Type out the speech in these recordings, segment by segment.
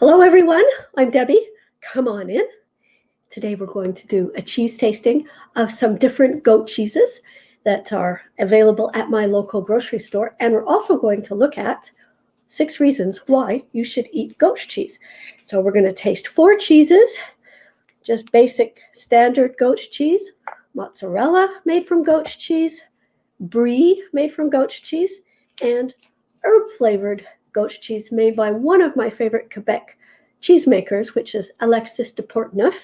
Hello everyone, I'm Debbie. Come on in. Today we're going to do a cheese tasting of some different goat cheeses that are available at my local grocery store. And we're also going to look at 6 reasons why you should eat goat cheese. So we're going to taste 4 cheeses, just basic standard goat cheese, mozzarella made from goat cheese, brie made from goat cheese, and herb flavored goat cheese made by one of my favorite Quebec cheesemakers, which is Alexis de Portneuf.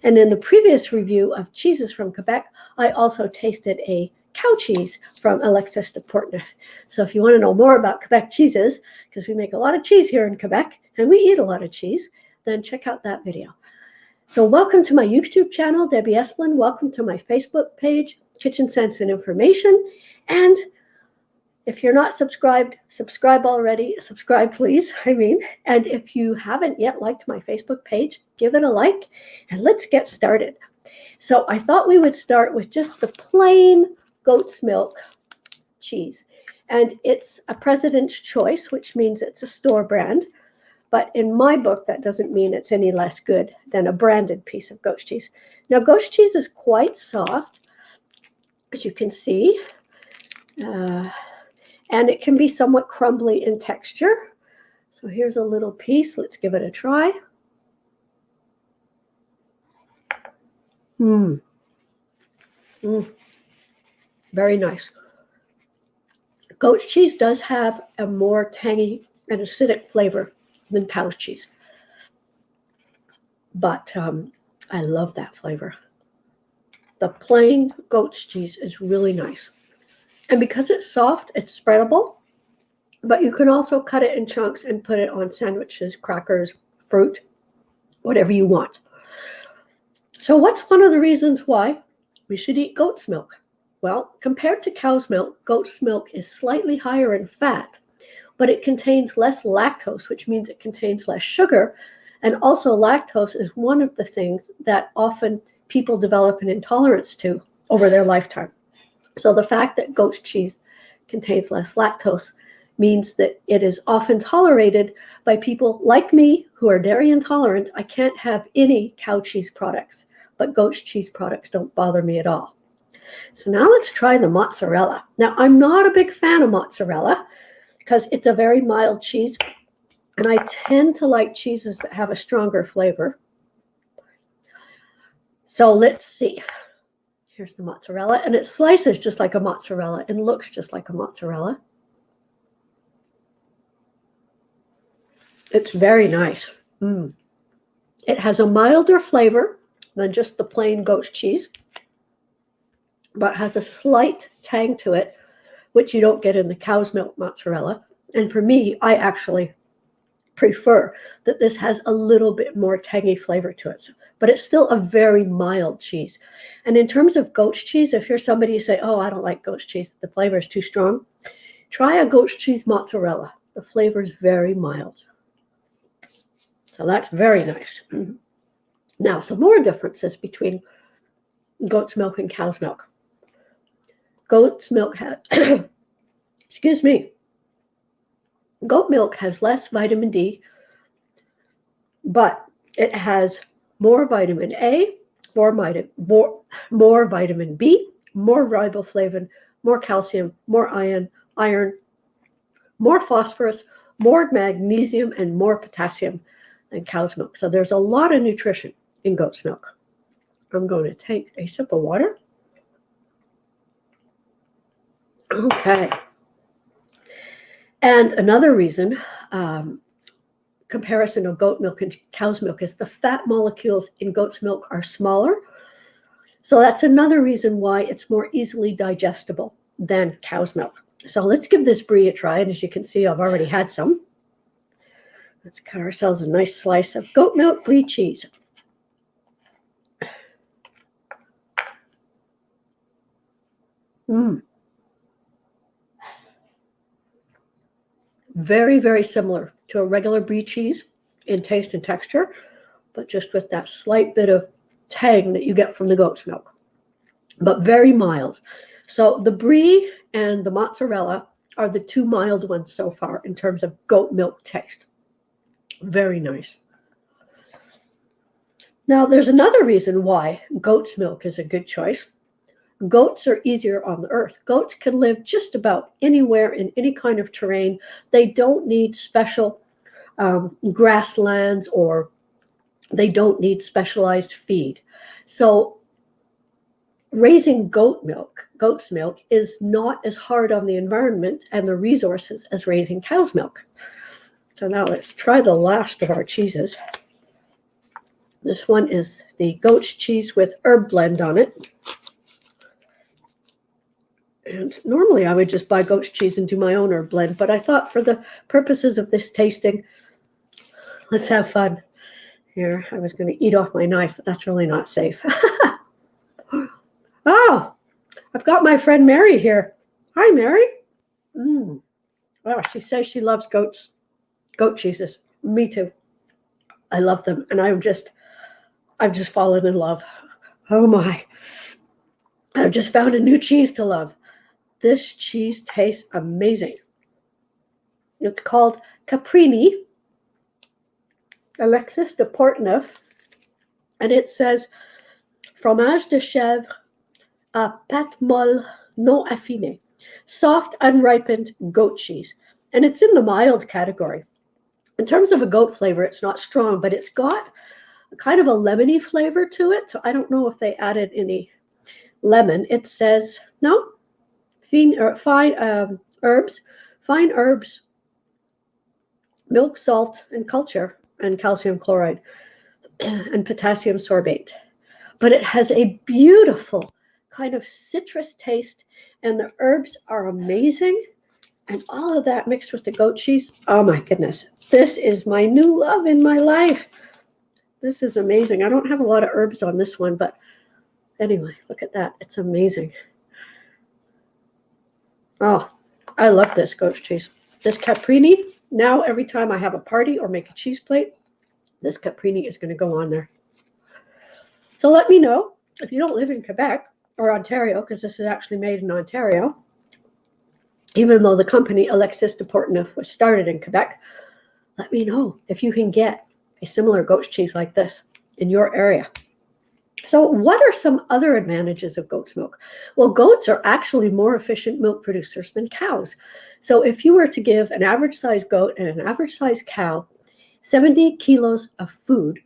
And in the previous review of cheeses from Quebec, I also tasted a cow cheese from Alexis de Portneuf. So if you want to know more about Quebec cheeses, because we make a lot of cheese here in Quebec and we eat a lot of cheese, then check out that video. So welcome to my YouTube channel, Debbie Esplin. Welcome to my Facebook page, Kitchen Sense and Information. And if you're not subscribed, subscribe already. Subscribe, please. And if you haven't yet liked my Facebook page, give it a like and let's get started. So I thought we would start with just the plain goat's milk cheese. And it's a President's Choice, which means it's a store brand. But in my book, that doesn't mean it's any less good than a branded piece of goat's cheese. Now, goat's cheese is quite soft, as you can see. And it can be somewhat crumbly in texture. So here's a little piece. Let's give it a try. Very nice. Goat's cheese does have a more tangy and acidic flavor than cow's cheese. But I love that flavor. The plain goat's cheese is really nice. And because it's soft, it's spreadable, but you can also cut it in chunks and put it on sandwiches, crackers, fruit, whatever you want. So what's one of the reasons why we should eat goat's milk? Well, compared to cow's milk, goat's milk is slightly higher in fat, but it contains less lactose, which means it contains less sugar. And also lactose is one of the things that often people develop an intolerance to over their lifetime. So the fact that goat's cheese contains less lactose means that it is often tolerated by people like me who are dairy intolerant. I can't have any cow cheese products, but goat's cheese products don't bother me at all. So now let's try the mozzarella. Now, I'm not a big fan of mozzarella because it's a very mild cheese, and I tend to like cheeses that have a stronger flavor. So let's see. Here's the mozzarella, and it slices just like a mozzarella and looks just like a mozzarella. It's very nice. It has a milder flavor than just the plain goat's cheese, but has a slight tang to it, which you don't get in the cow's milk mozzarella. And for me, I actually prefer that this has a little bit more tangy flavor to it, but it's still a very mild cheese. And in terms of goat's cheese, if you're somebody who say, oh, I don't like goat's cheese, the flavor is too strong, try a goat's cheese mozzarella. The flavor is very mild. So that's very nice. Now, some more differences between goat's milk and cow's milk. Goat's milk has, excuse me, goat milk has less vitamin D, but it has more vitamin A, more vitamin B, more riboflavin, more calcium, more iron, more phosphorus, more magnesium, and more potassium than cow's milk. So there's a lot of nutrition in goat's milk. I'm going to take a sip of water. Okay. And another reason, comparison of goat milk and cow's milk, is the fat molecules in goat's milk are smaller. So that's another reason why it's more easily digestible than cow's milk. So let's give this brie a try. And as you can see, I've already had some. Let's cut ourselves a nice slice of goat milk brie cheese. Very, very similar to a regular brie cheese in taste and texture, but just with that slight bit of tang that you get from the goat's milk, but very mild. So the brie and the mozzarella are the 2 mild ones so far in terms of goat milk taste. Very nice. Now, there's another reason why goat's milk is a good choice. Goats are easier on the earth. Goats can live just about anywhere in any kind of terrain. They don't need special grasslands, or they don't need specialized feed. So raising goat's milk is not as hard on the environment and the resources as raising cow's milk. So now let's try the last of our cheeses. This one is the goat's cheese with herb blend on it. And normally I would just buy goat's cheese and do my own herb blend, but I thought for the purposes of this tasting, let's have fun. Here, I was going to eat off my knife, but that's really not safe. Oh, I've got my friend Mary here. Hi, Mary. Oh, she says she loves goat cheeses. Me too. I love them, and I've just fallen in love. Oh my. I've just found a new cheese to love. This cheese tastes amazing. It's called Caprini, Alexis de Portneuf, and it says fromage de chèvre à pâte molle non affinée, soft unripened goat cheese. And it's in the mild category. In terms of a goat flavor, it's not strong, but it's got kind of a lemony flavor to it. So I don't know if they added any lemon. It says, no, fine herbs, milk, salt, and culture, and calcium chloride, and potassium sorbate. But it has a beautiful kind of citrus taste, and the herbs are amazing. And all of that mixed with the goat cheese, oh my goodness. This is my new love in my life. This is amazing. I don't have a lot of herbs on this one, but anyway, look at that. It's amazing. Oh, I love this goat cheese. This Caprini, now every time I have a party or make a cheese plate, this Caprini is going to go on there. So let me know if you don't live in Quebec or Ontario, because this is actually made in Ontario, even though the company Alexis de Portneuf was started in Quebec. Let me know if you can get a similar goat's cheese like this in your area. So what are some other advantages of goat's milk? Well, goats are actually more efficient milk producers than cows. So if you were to give an average size goat and an average size cow 70 kilos of food,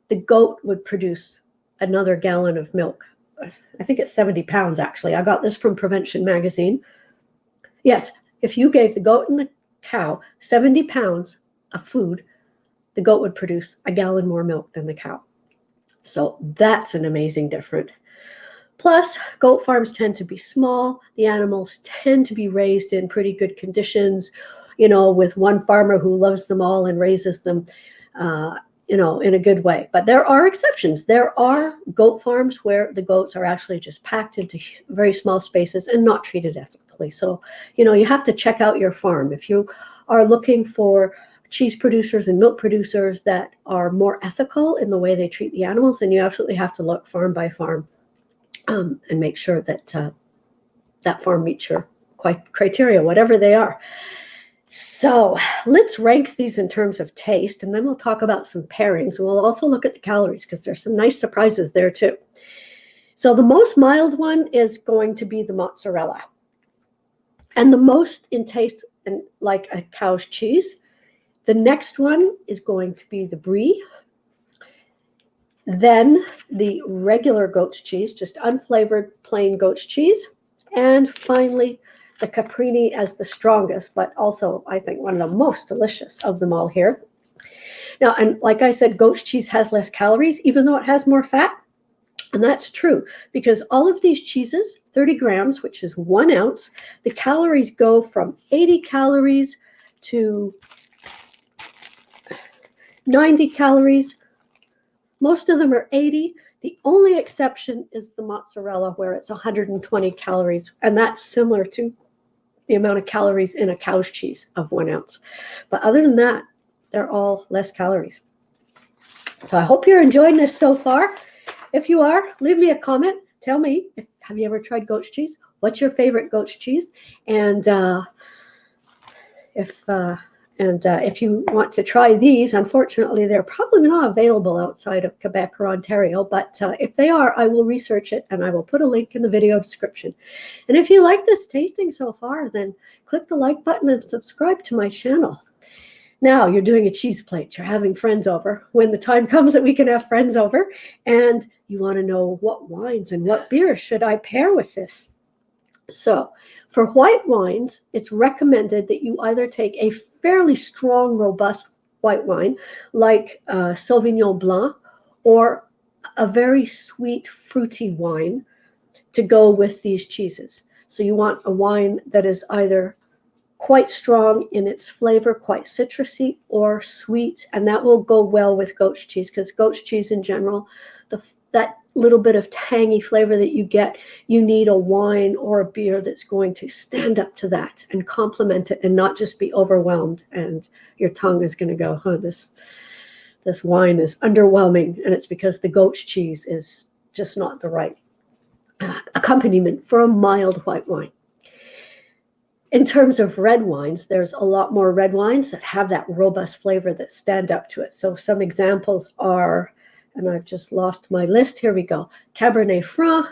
the goat would produce another gallon of milk. I think it's 70 pounds, actually. I got this from Prevention Magazine. Yes, if you gave the goat and the cow 70 pounds of food, the goat would produce a gallon more milk than the cow. So that's an amazing difference. Plus, goat farms tend to be small. The animals tend to be raised in pretty good conditions, with one farmer who loves them all and raises them, in a good way. But there are exceptions. There are goat farms where the goats are actually just packed into very small spaces and not treated ethically. So, you have to check out your farm. If you are looking for cheese producers and milk producers that are more ethical in the way they treat the animals, then you absolutely have to look farm by farm and make sure that that farm meets your criteria, whatever they are. So let's rank these in terms of taste, and then we'll talk about some pairings. And we'll also look at the calories, because there's some nice surprises there too. So the most mild one is going to be the mozzarella, and the most in taste and like a cow's cheese. The next one is going to be the brie, then the regular goat's cheese, just unflavored plain goat's cheese, and finally the Caprini as the strongest, but also I think one of the most delicious of them all here. Now, and like I said, goat's cheese has less calories, even though it has more fat. And that's true, because all of these cheeses, 30 grams, which is 1 ounce, the calories go from 80 calories to 90 calories. Most of them are 80. The only exception is the mozzarella, where it's 120 calories, and that's similar to the amount of calories in a cow's cheese of 1 ounce. But other than that, they're all less calories. So I hope you're enjoying this so far. If you are, leave me a comment. Tell me, have you ever tried goat's cheese? What's your favorite goat's cheese? And And if you want to try these, unfortunately, they're probably not available outside of Quebec or Ontario. But if they are, I will research it and I will put a link in the video description. And if you like this tasting so far, then click the like button and subscribe to my channel. Now you're doing a cheese plate. You're having friends over. When the time comes that we can have friends over, and you want to know what wines and what beers should I pair with this. So for white wines, it's recommended that you either take a fairly strong, robust white wine like Sauvignon Blanc, or a very sweet, fruity wine to go with these cheeses. So you want a wine that is either quite strong in its flavor, quite citrusy, or sweet, and that will go well with goat's cheese, because goat's cheese in general, that little bit of tangy flavor that you get, you need a wine or a beer that's going to stand up to that and complement it and not just be overwhelmed, and your tongue is going to go, this wine is underwhelming, and it's because the goat's cheese is just not the right accompaniment for a mild white wine. In terms of red wines, there's a lot more red wines that have that robust flavor that stand up to it. So some examples are, and I've just lost my list. Here we go. Cabernet Franc,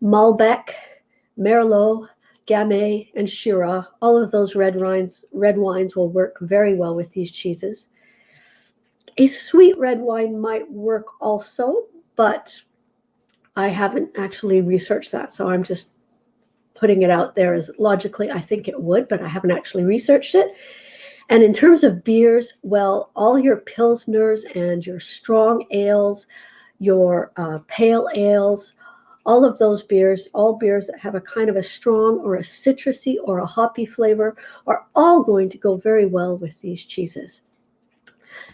Malbec, Merlot, Gamay, and Shiraz. All of those red wines will work very well with these cheeses. A sweet red wine might work also, but I haven't actually researched that. So I'm just putting it out there as logically I think it would, but I haven't actually researched it. And in terms of beers, well, all your pilsners and your strong ales, your pale ales, all of those beers, all beers that have a kind of a strong or a citrusy or a hoppy flavor, are all going to go very well with these cheeses.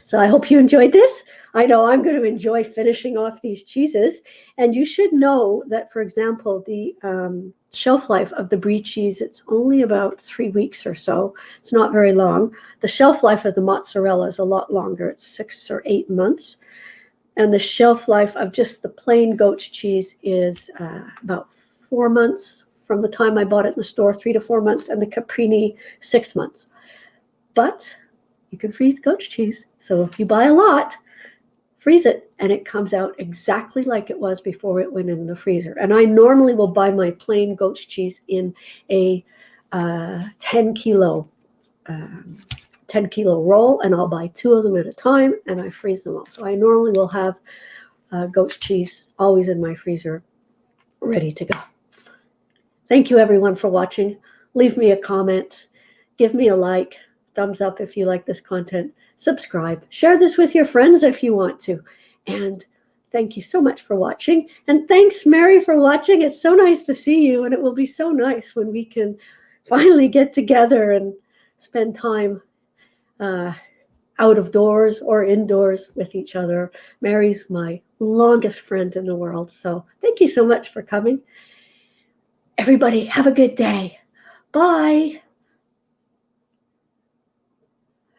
So I hope you enjoyed this. I know I'm going to enjoy finishing off these cheeses. And you should know that, for example, the shelf life of the brie cheese, it's only about 3 weeks or so. It's not very long. The shelf life of the mozzarella is a lot longer. It's 6 or 8 months. And the shelf life of just the plain goat's cheese is about 4 months from the time I bought it in the store, 3 to 4 months, and the Caprini 6 months. But you can freeze goat's cheese. So if you buy a lot, freeze it, and it comes out exactly like it was before it went in the freezer. And I normally will buy my plain goat's cheese in a 10 kilo roll, and I'll buy 2 of them at a time, and I freeze them all. So I normally will have goat's cheese always in my freezer, ready to go. Thank you, everyone, for watching. Leave me a comment. Give me a like. Thumbs up if you like this content. Subscribe. Share this with your friends if you want to. And thank you so much for watching. And thanks, Mary, for watching. It's so nice to see you. And it will be so nice when we can finally get together and spend time out of doors or indoors with each other. Mary's my longest friend in the world. So thank you so much for coming. Everybody, have a good day. Bye.